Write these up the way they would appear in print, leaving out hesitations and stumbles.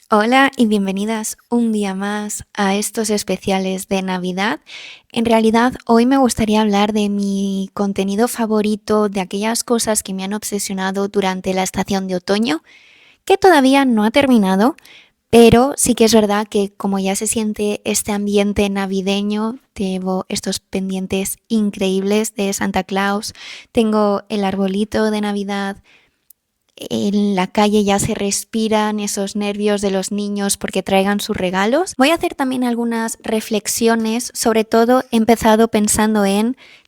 Hola y bienvenidas un día más a estos especiales de Navidad. En realidad, hoy me gustaría hablar de mi contenido favorito, de aquellas cosas que me han obsesionado durante la estación de otoño, que todavía no ha terminado, pero sí que es verdad que como ya se siente este ambiente navideño, llevo estos pendientes increíbles de Santa Claus, tengo el arbolito de Navidad. En la calle ya se respiran esos nervios de los niños porque traigan sus regalos. Voy a hacer también algunas reflexiones, sobre todo he empezado pensando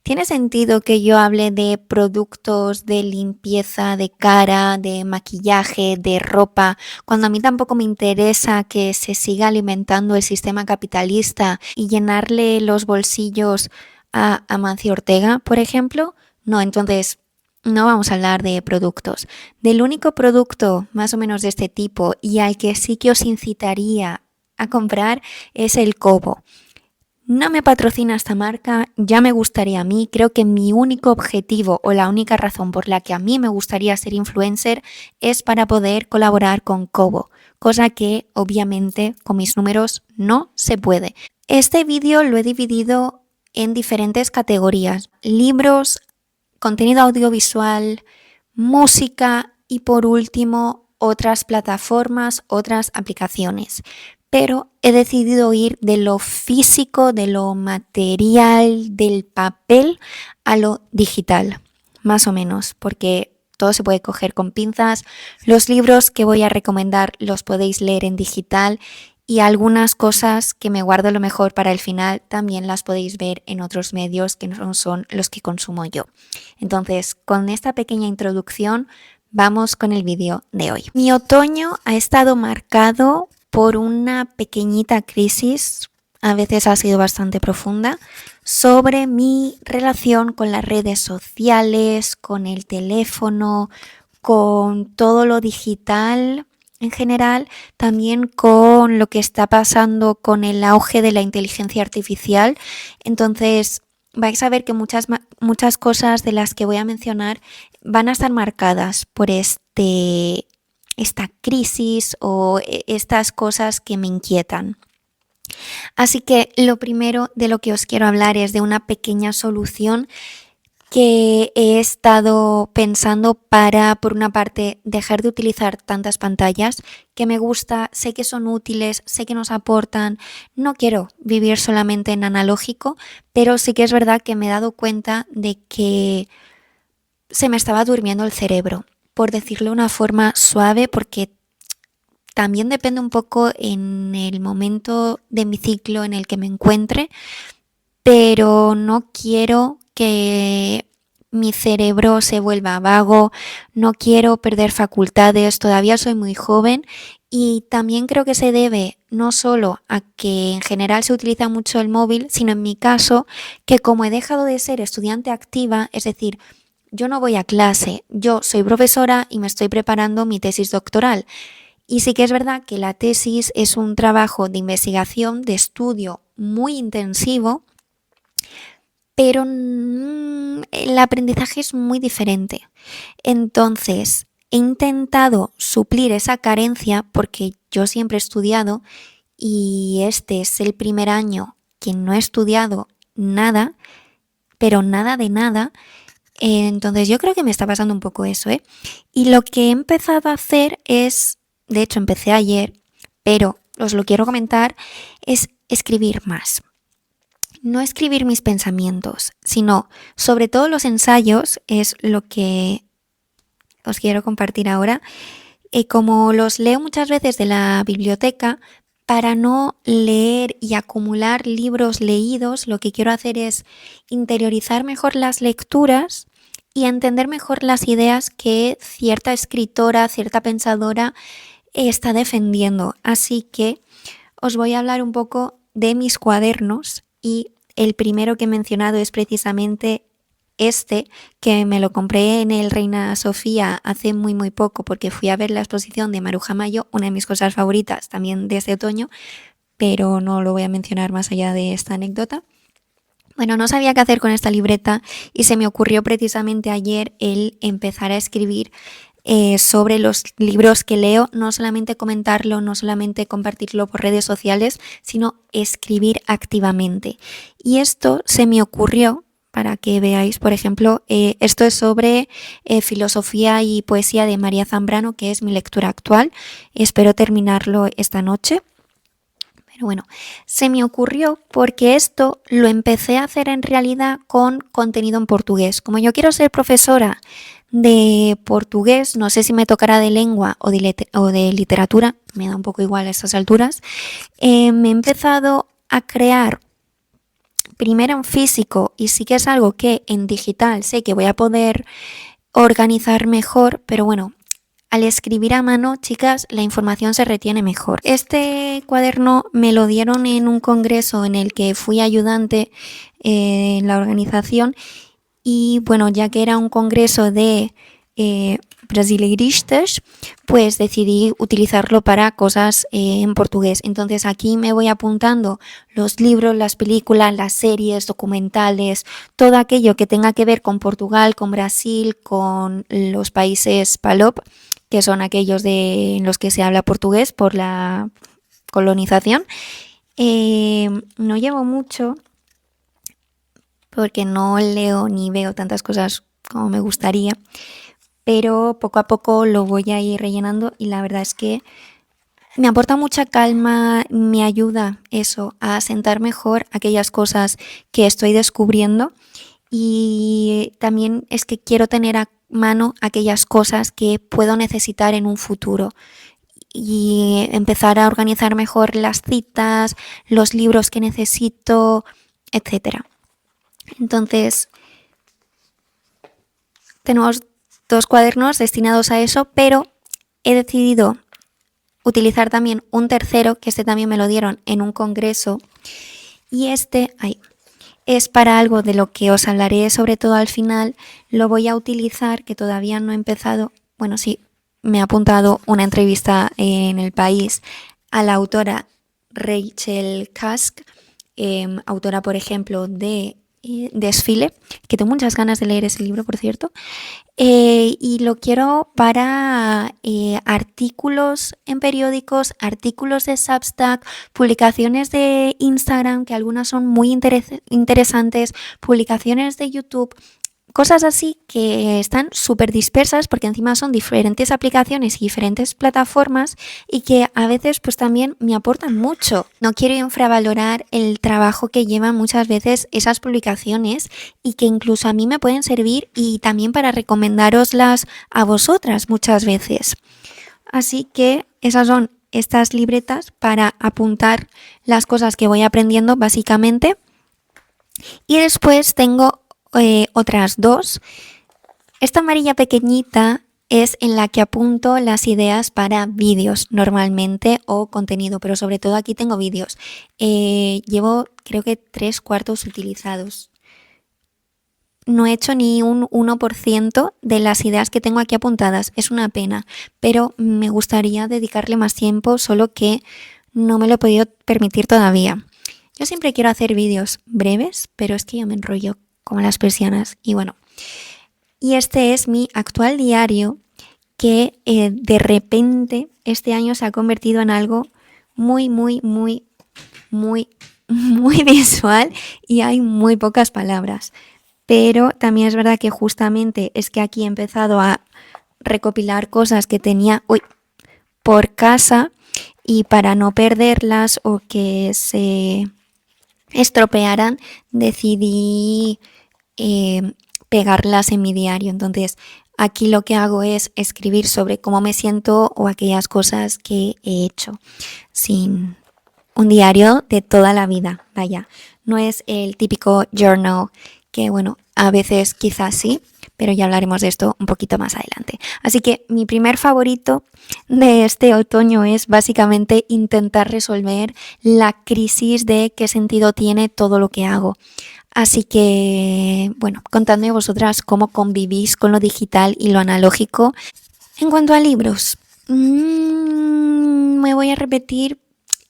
¿tiene sentido que yo hable de productos de limpieza de cara, de maquillaje, de ropa, cuando a mí tampoco me interesa que se siga alimentando el sistema capitalista y llenarle los bolsillos a Amancio Ortega, por ejemplo? No, entonces no vamos a hablar de productos. Del único producto más o menos de este tipo y al que sí que os incitaría a comprar es el Kobo. No me patrocina esta marca, ya me gustaría a mí, creo que mi único objetivo o la única razón por la que a mí me gustaría ser influencer es para poder colaborar con Kobo, cosa que obviamente con mis números no se puede. Este vídeo lo he dividido en diferentes categorías: libros, contenido audiovisual, música y por último otras plataformas, otras aplicaciones. Pero he decidido ir de lo físico, de lo material, del papel a lo digital, más o menos, porque todo se puede coger con pinzas. Los libros que voy a recomendar los podéis leer en digital y algunas cosas que me guardo lo mejor para el final también las podéis ver en otros medios que no son los que consumo yo. Entonces, con esta pequeña introducción, vamos con el vídeo de hoy. Mi otoño ha estado marcado por una pequeñita crisis, a veces ha sido bastante profunda, sobre mi relación con las redes sociales, con el teléfono, con todo lo digital en general, también con lo que está pasando con el auge de la inteligencia artificial. Entonces, vais a ver que muchas cosas de las que voy a mencionar van a estar marcadas por esta crisis o estas cosas que me inquietan. Así que lo primero de lo que os quiero hablar es de una pequeña solución que he estado pensando para, por una parte, dejar de utilizar tantas pantallas, que me gusta, sé que son útiles, sé que nos aportan, no quiero vivir solamente en analógico, pero sí que es verdad que me he dado cuenta de que se me estaba durmiendo el cerebro, por decirlo de una forma suave, porque también depende un poco en el momento de mi ciclo en el que me encuentre, pero no quiero que mi cerebro se vuelva vago, no quiero perder facultades, todavía soy muy joven y también creo que se debe no solo a que en general se utiliza mucho el móvil, sino en mi caso que como he dejado de ser estudiante activa, es decir, yo no voy a clase, yo soy profesora y me estoy preparando mi tesis doctoral. Y sí que es verdad que la tesis es un trabajo de investigación, de estudio muy intensivo, pero el aprendizaje es muy diferente. Entonces, he intentado suplir esa carencia porque yo siempre he estudiado y este es el primer año que no he estudiado nada, pero nada de nada. Entonces yo creo que me está pasando un poco eso, ¿eh? Y lo que he empezado a hacer es, de hecho empecé ayer, pero os lo quiero comentar, es escribir más. No escribir mis pensamientos, sino sobre todo los ensayos, es lo que os quiero compartir ahora. Como los leo muchas veces de la biblioteca, para no leer y acumular libros leídos, lo que quiero hacer es interiorizar mejor las lecturas y entender mejor las ideas que cierta escritora, cierta pensadora está defendiendo. Así que os voy a hablar un poco de mis cuadernos y el primero que he mencionado es precisamente este, que me lo compré en el Reina Sofía hace muy poco porque fui a ver la exposición de Maruja Mayo, una de mis cosas favoritas también de este otoño, pero no lo voy a mencionar más allá de esta anécdota. Bueno, no sabía qué hacer con esta libreta y se me ocurrió precisamente ayer el empezar a escribir sobre los libros que leo, no solamente comentarlo, no solamente compartirlo por redes sociales, sino escribir activamente. Y esto se me ocurrió para que veáis, por ejemplo, esto es sobre filosofía y poesía de María Zambrano, que es mi lectura actual. Espero terminarlo esta noche. Pero bueno, se me ocurrió porque esto lo empecé a hacer en realidad con contenido en portugués. Como yo quiero ser profesora de portugués, no sé si me tocará de lengua o de literatura, me da un poco igual a estas alturas, me he empezado a crear primero en físico y sí que es algo que en digital sé que voy a poder organizar mejor, pero bueno, al escribir a mano, chicas, la información se retiene mejor. Este cuaderno me lo dieron en un congreso en el que fui ayudante en la organización y bueno, ya que era un congreso de brasileiristas, pues decidí utilizarlo para cosas en portugués. Entonces aquí me voy apuntando los libros, las películas, las series, documentales, todo aquello que tenga que ver con Portugal, con Brasil, con los países PALOP, que son aquellos en los que se habla portugués por la colonización. No llevo mucho porque no leo ni veo tantas cosas como me gustaría, pero poco a poco lo voy a ir rellenando y la verdad es que me aporta mucha calma, me ayuda eso a asentar mejor aquellas cosas que estoy descubriendo y también es que quiero tener a mano aquellas cosas que puedo necesitar en un futuro y empezar a organizar mejor las citas, los libros que necesito, etcétera. Entonces, tenemos 2 cuadernos destinados a eso, pero he decidido utilizar también un tercero, que este también me lo dieron en un congreso, y es para algo de lo que os hablaré sobre todo al final. Lo voy a utilizar, que todavía no he empezado, bueno, sí, me ha apuntado una entrevista en El País a la autora Rachel Cusk, autora, por ejemplo, de Desfile, que tengo muchas ganas de leer ese libro, por cierto, y lo quiero para artículos en periódicos, artículos de Substack, publicaciones de Instagram, que algunas son muy interesantes, publicaciones de YouTube, cosas así que están súper dispersas porque encima son diferentes aplicaciones y diferentes plataformas y que a veces pues también me aportan mucho. No quiero infravalorar el trabajo que llevan muchas veces esas publicaciones y que incluso a mí me pueden servir y también para recomendároslas a vosotras muchas veces. Así que esas son estas libretas para apuntar las cosas que voy aprendiendo básicamente. Y después tengo otras 2. Esta amarilla pequeñita es en la que apunto las ideas para vídeos normalmente o contenido, pero sobre todo aquí tengo vídeos. Llevo creo que 3/4 utilizados. No he hecho ni un 1% de las ideas que tengo aquí apuntadas. Es una pena, pero me gustaría dedicarle más tiempo, solo que no me lo he podido permitir todavía. Yo siempre quiero hacer vídeos breves, pero es que yo me enrollo como las persianas. Y bueno, y este es mi actual diario que de repente este año se ha convertido en algo muy, muy, muy, muy, muy visual y hay muy pocas palabras. Pero también es verdad que justamente es que aquí he empezado a recopilar cosas que tenía por casa y para no perderlas o que se estropearan decidí pegarlas en mi diario. Entonces aquí lo que hago es escribir sobre cómo me siento o aquellas cosas que he hecho, sin un diario de toda la vida, vaya. No es el típico journal que, bueno, a veces quizás sí, pero ya hablaremos de esto un poquito más adelante. Así que mi primer favorito de este otoño es básicamente intentar resolver la crisis de qué sentido tiene todo lo que hago. Así que, bueno, contadme vosotras cómo convivís con lo digital y lo analógico. En cuanto a libros, me voy a repetir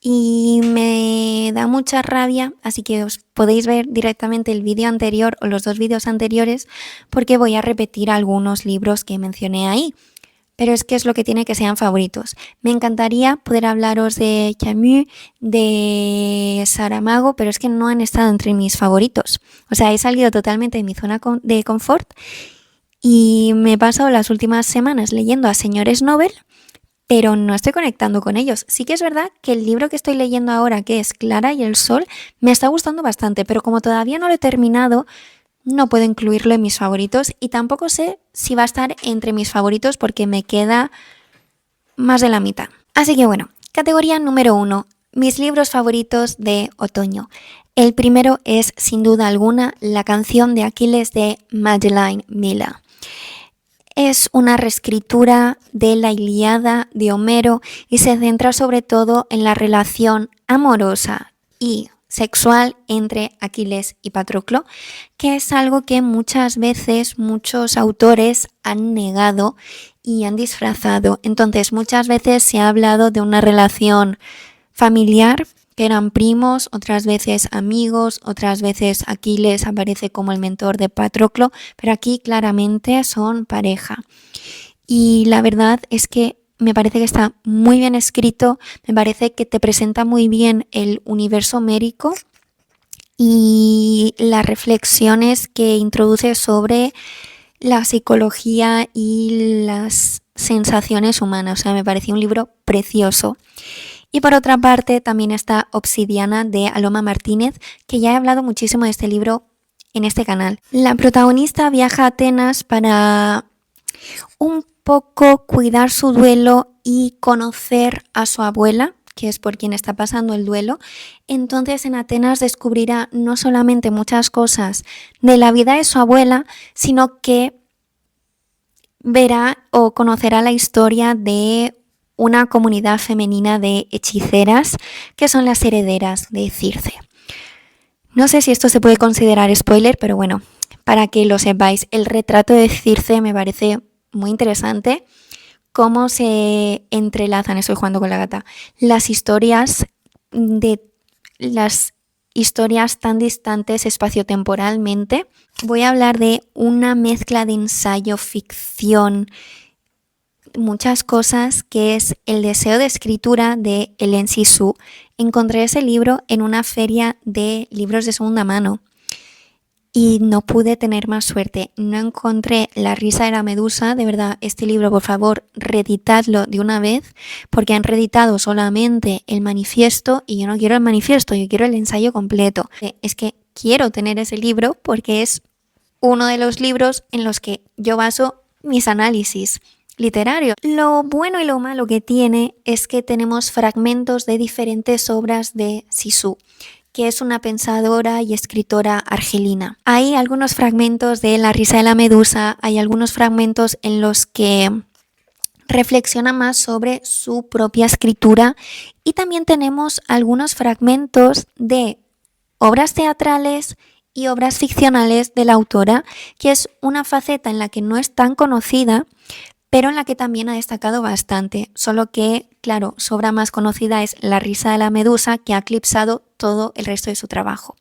y me da mucha rabia, así que os podéis ver directamente el vídeo anterior o los 2 vídeos anteriores porque voy a repetir algunos libros que mencioné ahí. pero es que es lo que tiene que sean favoritos. Me encantaría poder hablaros de Camus, de Saramago, pero es que no han estado entre mis favoritos. O sea, he salido totalmente de mi zona de confort y me he pasado las últimas semanas leyendo a señores Nobel, pero no estoy conectando con ellos. Sí que es verdad que el libro que estoy leyendo ahora, que es Clara y el Sol, me está gustando bastante, pero como todavía no lo he terminado, no puedo incluirlo en mis favoritos y tampoco sé si va a estar entre mis favoritos porque me queda más de la mitad. Así que bueno, categoría número 1, mis libros favoritos de otoño. El primero es, sin duda alguna, La canción de Aquiles de Madeline Miller. Es una reescritura de la Ilíada de Homero y se centra sobre todo en la relación amorosa y sexual entre Aquiles y Patroclo, que es algo que muchas veces muchos autores han negado y han disfrazado. Entonces, muchas veces se ha hablado de una relación familiar, que eran primos, otras veces amigos, otras veces Aquiles aparece como el mentor de Patroclo, pero aquí claramente son pareja. Y la verdad es que me parece que está muy bien escrito, me parece que te presenta muy bien el universo homérico y las reflexiones que introduce sobre la psicología y las sensaciones humanas. O sea, me pareció un libro precioso. Y por otra parte también está Obsidiana de Aloma Martínez, que ya he hablado muchísimo de este libro en este canal. La protagonista viaja a Atenas para un poco cuidar su duelo y conocer a su abuela, que es por quien está pasando el duelo. Entonces en Atenas descubrirá no solamente muchas cosas de la vida de su abuela, sino que verá o conocerá la historia de una comunidad femenina de hechiceras que son las herederas de Circe. No sé si esto se puede considerar spoiler, pero bueno, para que lo sepáis, el retrato de Circe me parece muy interesante. Cómo se entrelazan, estoy jugando con la gata, las historias tan distantes espaciotemporalmente. Voy a hablar de una mezcla de ensayo, ficción, muchas cosas, que es El deseo de escritura de Hélène Cixous. Encontré ese libro en una feria de libros de segunda mano y no pude tener más suerte. No encontré La risa de la medusa. De verdad, este libro, por favor, reeditadlo de una vez, porque han reeditado solamente el manifiesto y yo no quiero el manifiesto, yo quiero el ensayo completo. Es que quiero tener ese libro porque es uno de los libros en los que yo baso mis análisis literario. Lo bueno y lo malo que tiene es que tenemos fragmentos de diferentes obras de Cixous, que es una pensadora y escritora argelina. Hay algunos fragmentos de La risa de la medusa, hay algunos fragmentos en los que reflexiona más sobre su propia escritura y también tenemos algunos fragmentos de obras teatrales y obras ficcionales de la autora, que es una faceta en la que no es tan conocida, pero en la que también ha destacado bastante, solo que, claro, su obra más conocida es La risa de la medusa, que ha eclipsado todo el resto de su trabajo.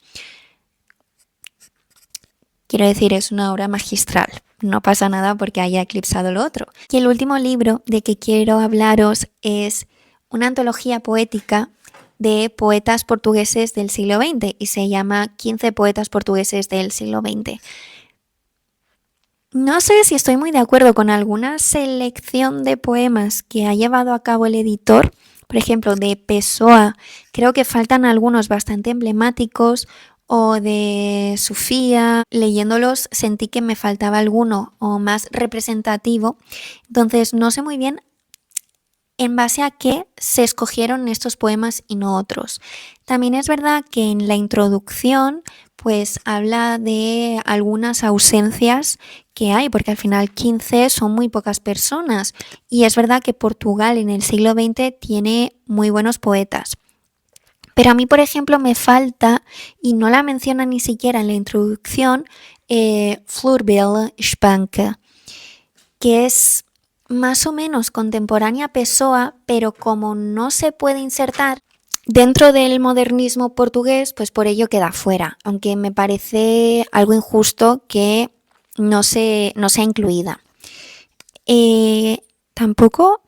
Quiero decir, es una obra magistral, no pasa nada porque haya eclipsado lo otro. Y el último libro de que quiero hablaros es una antología poética de poetas portugueses del siglo XX y se llama 15 poetas portugueses del siglo XX. No sé si estoy muy de acuerdo con alguna selección de poemas que ha llevado a cabo el editor. Por ejemplo, de Pessoa, creo que faltan algunos bastante emblemáticos, o de Sofía, leyéndolos sentí que me faltaba alguno o más representativo. Entonces no sé muy bien en base a qué se escogieron estos poemas y no otros. También es verdad que en la introducción pues habla de algunas ausencias que hay, porque al final 15 son muy pocas personas y es verdad que Portugal en el siglo XX tiene muy buenos poetas. Pero a mí, por ejemplo, me falta, y no la menciona ni siquiera en la introducción, Floribela Espanca, que es más o menos contemporánea a Pessoa, pero como no se puede insertar dentro del modernismo portugués, pues por ello queda fuera, aunque me parece algo injusto que no sea incluida. tampoco...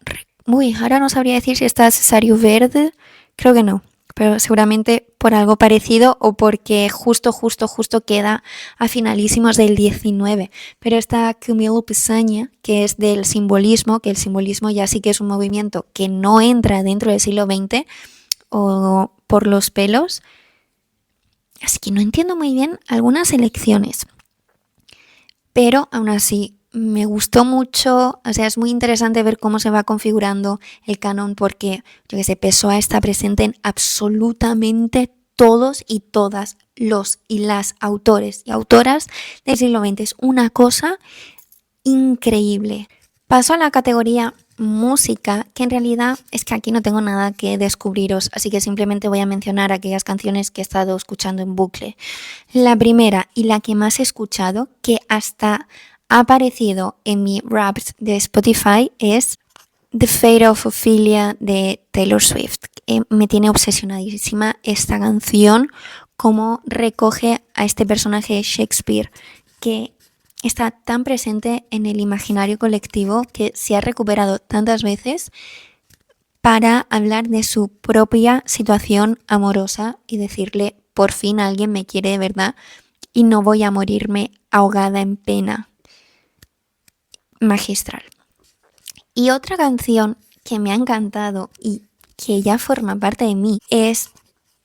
Uy, ahora no sabría decir si está Cesario Verde, creo que no, pero seguramente por algo parecido o porque justo queda a finalísimos del 19. Pero está Camilo Pesaña, que es del simbolismo, que el simbolismo ya sí que es un movimiento que no entra dentro del siglo XX o por los pelos. Así que no entiendo muy bien algunas elecciones, pero aún así me gustó mucho, o sea, es muy interesante ver cómo se va configurando el canon porque, yo que sé, Pessoa está presente en absolutamente todos y todas los y las autores y autoras del siglo XX. Es una cosa increíble. Paso a la categoría música, que en realidad es que aquí no tengo nada que descubriros, así que simplemente voy a mencionar aquellas canciones que he estado escuchando en bucle. La primera y la que más he escuchado, que hasta ha aparecido en mi Wrapped de Spotify, es The Fate of Ophelia de Taylor Swift. Me tiene obsesionadísima esta canción, cómo recoge a este personaje de Shakespeare que está tan presente en el imaginario colectivo, que se ha recuperado tantas veces para hablar de su propia situación amorosa y decirle, por fin alguien me quiere de verdad y no voy a morirme ahogada en pena. Magistral. Y otra canción que me ha encantado y que ya forma parte de mí es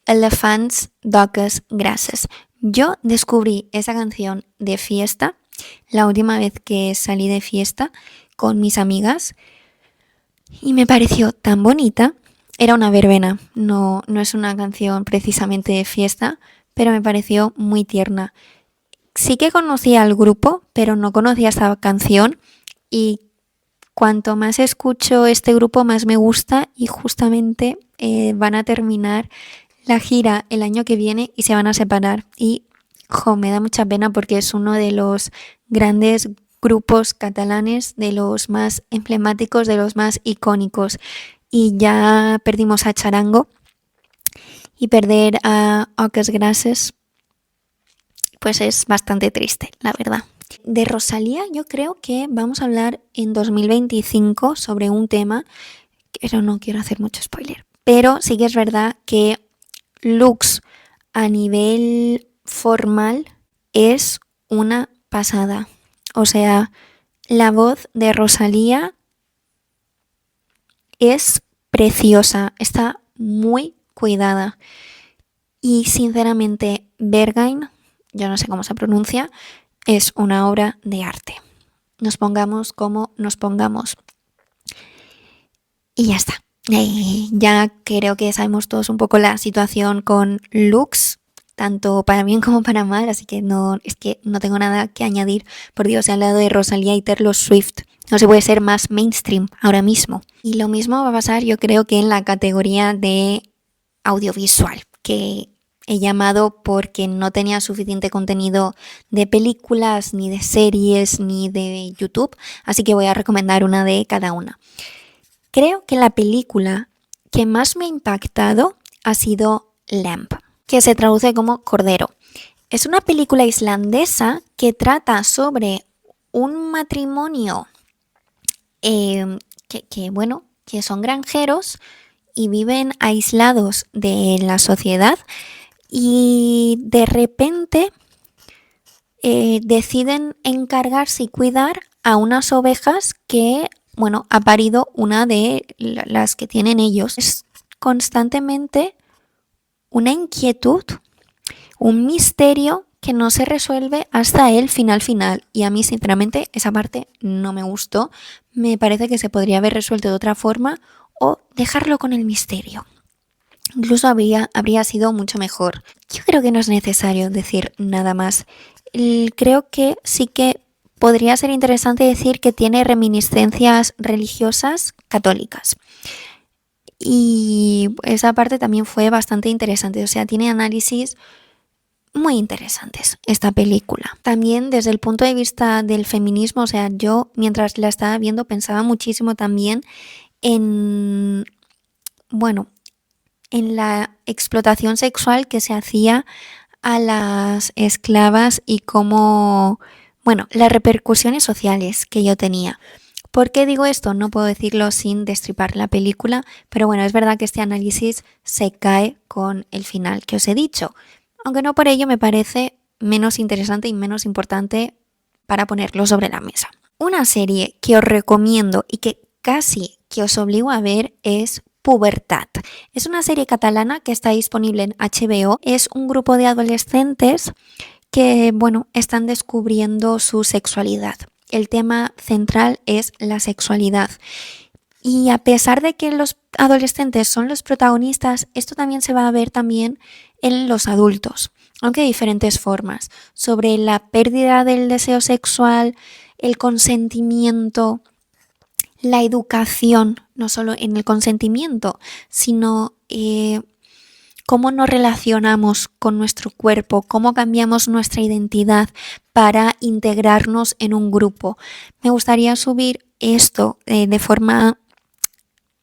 Elephants, Dogs, Grasses. Yo descubrí esa canción de fiesta, la última vez que salí de fiesta con mis amigas, y me pareció tan bonita. Era una verbena, no es una canción precisamente de fiesta, pero me pareció muy tierna. Sí que conocía al grupo, pero no conocía esta canción, y cuanto más escucho este grupo más me gusta, y justamente van a terminar la gira el año que viene y se van a separar y me da mucha pena porque es uno de los grandes grupos catalanes, de los más emblemáticos, de los más icónicos, y ya perdimos a Charango, y perder a Dogs Grasses pues es bastante triste, la verdad. De Rosalía yo creo que vamos a hablar en 2025 sobre un tema, pero no quiero hacer mucho spoiler. Pero sí que es verdad que looks a nivel formal es una pasada. O sea, la voz de Rosalía es preciosa, está muy cuidada. Y sinceramente, Berghain, yo no sé cómo se pronuncia, es una obra de arte. Nos pongamos como nos pongamos. Y ya está. Ya creo que sabemos todos un poco la situación con looks, tanto para bien como para mal, así que no tengo nada que añadir. Por Dios, al lado de Rosalía y Taylor Swift no se puede ser más mainstream ahora mismo. Y lo mismo va a pasar, yo creo, que en la categoría de audiovisual, que he llamado porque no tenía suficiente contenido de películas, ni de series, ni de YouTube, así que voy a recomendar una de cada una. Creo que la película que más me ha impactado ha sido Lamb, que se traduce como Cordero. Es una película islandesa que trata sobre un matrimonio que son granjeros y viven aislados de la sociedad, y de repente deciden encargarse y cuidar a unas ovejas que, ha parido una de las que tienen ellos. Es constantemente una inquietud, un misterio que no se resuelve hasta el final. Y a mí, sinceramente, esa parte no me gustó. Me parece que se podría haber resuelto de otra forma o dejarlo con el misterio. Incluso habría sido mucho mejor. Yo creo que no es necesario decir nada más. Creo que sí que podría ser interesante decir que tiene reminiscencias religiosas católicas. Y esa parte también fue bastante interesante. O sea, tiene análisis muy interesantes esta película. También desde el punto de vista del feminismo, o sea, yo mientras la estaba viendo pensaba muchísimo también en la explotación sexual que se hacía a las esclavas y cómo, las repercusiones sociales que yo tenía. ¿Por qué digo esto? No puedo decirlo sin destripar la película, pero bueno, es verdad que este análisis se cae con el final que os he dicho, aunque no por ello me parece menos interesante y menos importante para ponerlo sobre la mesa. Una serie que os recomiendo y que casi que os obligo a ver es Pubertad. Es una serie catalana que está disponible en HBO. Es un grupo de adolescentes que, bueno, están descubriendo su sexualidad. El tema central es la sexualidad. Y a pesar de que los adolescentes son los protagonistas, esto también se va a ver también en los adultos, aunque de diferentes formas, sobre la pérdida del deseo sexual, el consentimiento, la educación, no solo en el consentimiento, sino cómo nos relacionamos con nuestro cuerpo, cómo cambiamos nuestra identidad para integrarnos en un grupo. Me gustaría subir esto de forma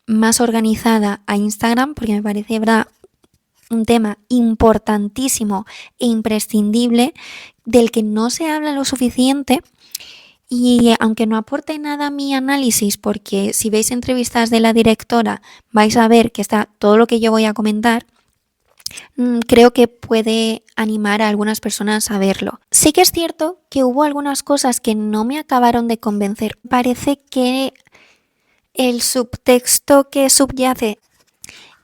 más organizada a Instagram porque me parece, ¿verdad?, un tema importantísimo e imprescindible del que no se habla lo suficiente. Y aunque no aporte nada a mi análisis, porque si veis entrevistas de la directora vais a ver que está todo lo que yo voy a comentar, creo que puede animar a algunas personas a verlo. Sí que es cierto que hubo algunas cosas que no me acabaron de convencer. Parece que el subtexto que subyace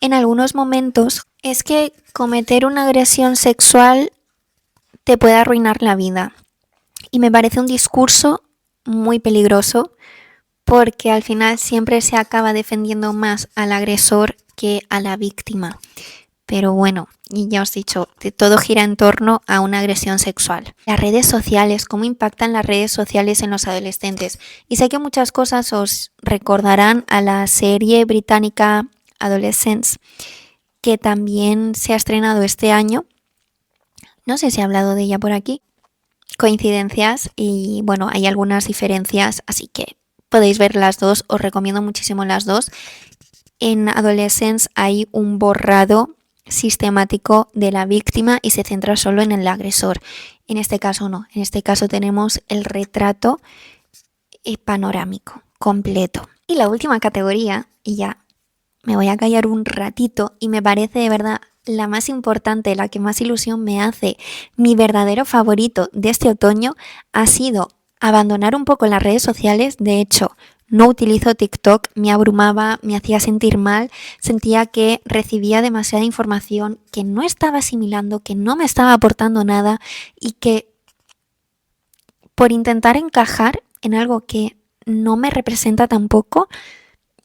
en algunos momentos es que cometer una agresión sexual te puede arruinar la vida. Y me parece un discurso muy peligroso porque al final siempre se acaba defendiendo más al agresor que a la víctima. Pero bueno, y ya os he dicho, todo gira en torno a una agresión sexual. Las redes sociales, cómo impactan las redes sociales en los adolescentes. Y sé que muchas cosas os recordarán a la serie británica Adolescence, que también se ha estrenado este año. No sé si he hablado de ella por aquí. Coincidencias y bueno, hay algunas diferencias, así que podéis ver las dos, os recomiendo muchísimo las dos. En Adolescence hay un borrado sistemático de la víctima y se centra solo en el agresor. En este caso no, en este caso tenemos el retrato panorámico, completo. Y la última categoría, y ya me voy a callar un ratito, y me parece de verdad la más importante, la que más ilusión me hace, mi verdadero favorito de este otoño, ha sido abandonar un poco las redes sociales. De hecho, no utilizo TikTok, me abrumaba, me hacía sentir mal, sentía que recibía demasiada información, que no estaba asimilando, que no me estaba aportando nada y que por intentar encajar en algo que no me representa tampoco,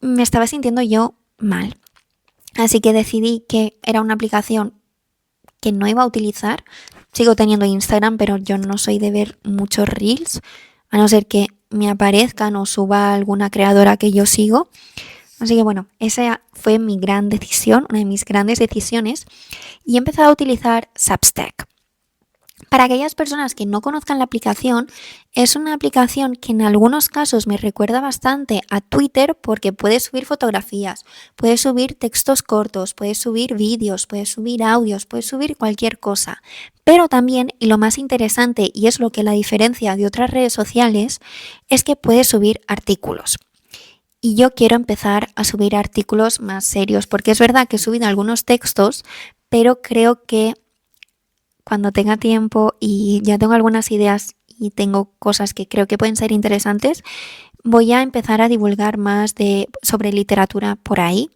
me estaba sintiendo yo mal. Así que decidí que era una aplicación que no iba a utilizar. Sigo teniendo Instagram, pero yo no soy de ver muchos reels, a no ser que me aparezcan o suba alguna creadora que yo sigo. Así que bueno, esa fue mi gran decisión, una de mis grandes decisiones, y he empezado a utilizar Substack. Para aquellas personas que no conozcan la aplicación, es una aplicación que en algunos casos me recuerda bastante a Twitter porque puedes subir fotografías, puedes subir textos cortos, puedes subir vídeos, puedes subir audios, puedes subir cualquier cosa. Pero también, y lo más interesante, y es lo que la diferencia de otras redes sociales, es que puedes subir artículos. Y yo quiero empezar a subir artículos más serios, porque es verdad que he subido algunos textos, pero creo que cuando tenga tiempo y ya tengo algunas ideas y tengo cosas que creo que pueden ser interesantes, voy a empezar a divulgar más sobre literatura por ahí.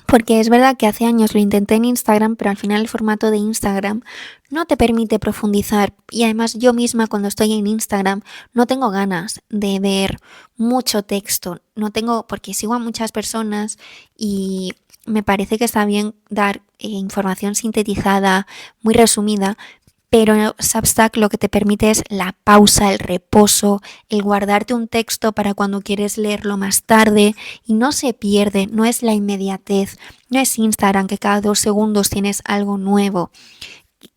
Porque es verdad que hace años lo intenté en Instagram, pero al final el formato de Instagram no te permite profundizar. Y además yo misma cuando estoy en Instagram no tengo ganas de ver mucho texto. No tengo, porque sigo a muchas personas y me parece que está bien dar información sintetizada, muy resumida, pero Substack lo que te permite es la pausa, el reposo, el guardarte un texto para cuando quieres leerlo más tarde y no se pierde, no es la inmediatez, no es Instagram que cada 2 segundos tienes algo nuevo,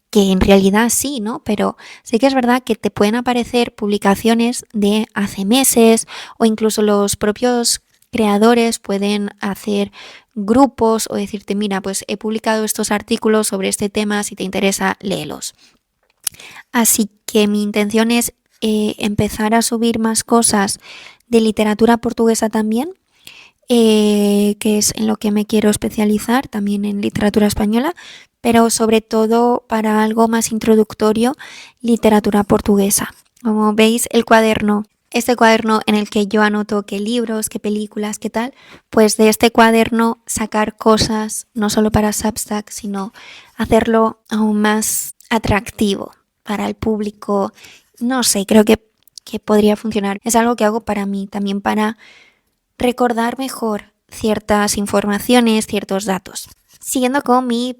que en realidad sí, ¿no? Pero sí que es verdad que te pueden aparecer publicaciones de hace meses o incluso los propios creadores pueden hacer grupos o decirte, mira, pues he publicado estos artículos sobre este tema, si te interesa, léelos. Así que mi intención es empezar a subir más cosas de literatura portuguesa también, que es en lo que me quiero especializar, también en literatura española, pero sobre todo para algo más introductorio, literatura portuguesa. Como veis, este cuaderno en el que yo anoto qué libros, qué películas, qué tal, pues de este cuaderno sacar cosas no solo para Substack, sino hacerlo aún más atractivo para el público. No sé, creo que podría funcionar. Es algo que hago para mí, también para recordar mejor ciertas informaciones, ciertos datos. Siguiendo con mi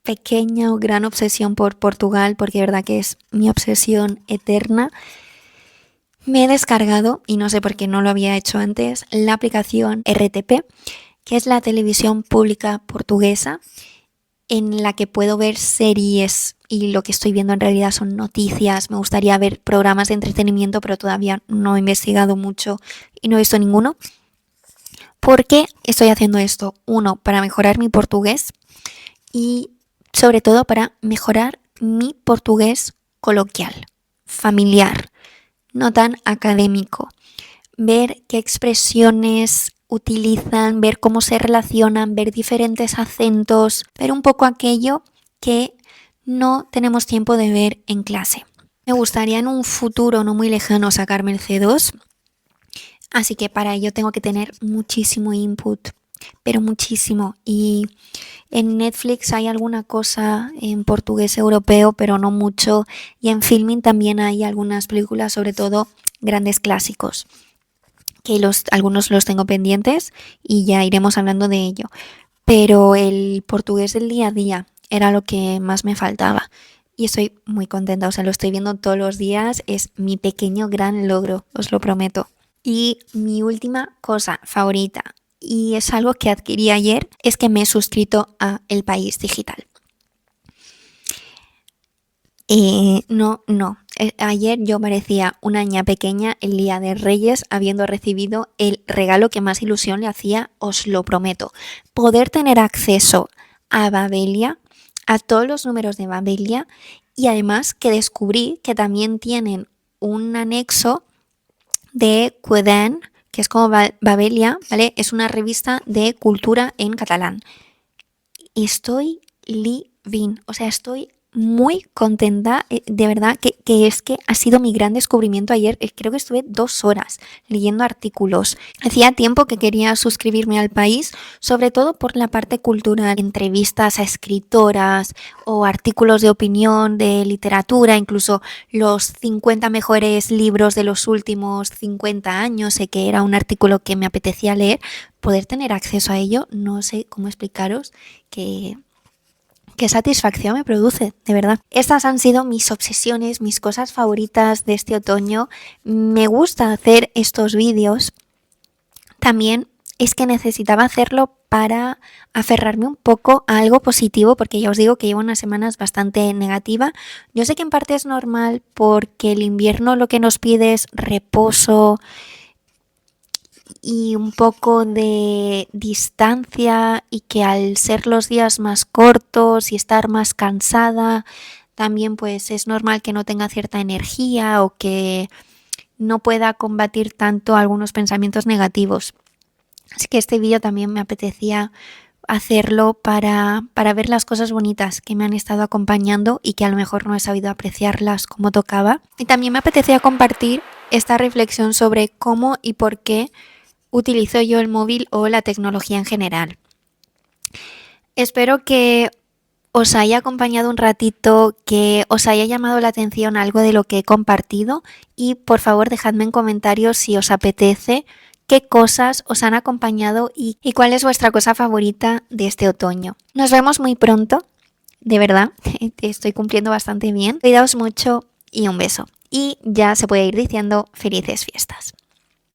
pequeña o gran obsesión por Portugal, porque de verdad que es mi obsesión eterna, me he descargado, y no sé por qué no lo había hecho antes, la aplicación RTP, que es la televisión pública portuguesa, en la que puedo ver series y lo que estoy viendo en realidad son noticias. Me gustaría ver programas de entretenimiento, pero todavía no he investigado mucho y no he visto ninguno. ¿Por qué estoy haciendo esto? Uno, para mejorar mi portugués y sobre todo para mejorar mi portugués coloquial, familiar, no tan académico. Ver qué expresiones utilizan, ver cómo se relacionan, ver diferentes acentos, ver un poco aquello que no tenemos tiempo de ver en clase. Me gustaría en un futuro no muy lejano sacarme el C2, así que para ello tengo que tener muchísimo input, pero muchísimo. Y en Netflix hay alguna cosa en portugués europeo, pero no mucho. Y en Filmin también hay algunas películas, sobre todo grandes clásicos, que algunos los tengo pendientes y ya iremos hablando de ello. Pero el portugués del día a día era lo que más me faltaba. Y estoy muy contenta, o sea, lo estoy viendo todos los días, es mi pequeño gran logro, os lo prometo. Y mi última cosa favorita, y es algo que adquirí ayer, es que me he suscrito a El País Digital. No. Ayer yo parecía una niña pequeña el día de Reyes habiendo recibido el regalo que más ilusión le hacía, os lo prometo. Poder tener acceso a Babelia, a todos los números de Babelia y además que descubrí que también tienen un anexo de Quedén, que es como Babelia, ¿vale? Es una revista de cultura en catalán. Estoy living, o sea, estoy muy contenta, de verdad, que es que ha sido mi gran descubrimiento ayer. Creo que estuve 2 horas leyendo artículos. Hacía tiempo que quería suscribirme al País, sobre todo por la parte cultural, entrevistas a escritoras o artículos de opinión, de literatura, incluso los 50 mejores libros de los últimos 50 años, sé que era un artículo que me apetecía leer. Poder tener acceso a ello, no sé cómo explicaros qué satisfacción me produce, de verdad. Estas han sido mis obsesiones, mis cosas favoritas de este otoño. Me gusta hacer estos vídeos. También es que necesitaba hacerlo para aferrarme un poco a algo positivo, porque ya os digo que llevo unas semanas bastante negativa. Yo sé que en parte es normal porque el invierno lo que nos pide es reposo y un poco de distancia, y que al ser los días más cortos y estar más cansada, también pues es normal que no tenga cierta energía o que no pueda combatir tanto algunos pensamientos negativos. Así que este vídeo también me apetecía hacerlo para ver las cosas bonitas que me han estado acompañando y que a lo mejor no he sabido apreciarlas como tocaba. Y también me apetecía compartir esta reflexión sobre cómo y por qué utilizo yo el móvil o la tecnología en general. Espero que os haya acompañado un ratito, que os haya llamado la atención algo de lo que he compartido, y por favor dejadme en comentarios si os apetece, qué cosas os han acompañado y cuál es vuestra cosa favorita de este otoño. Nos vemos muy pronto, de verdad, estoy cumpliendo bastante bien. Cuidaos mucho y un beso. Y ya se puede ir diciendo felices fiestas.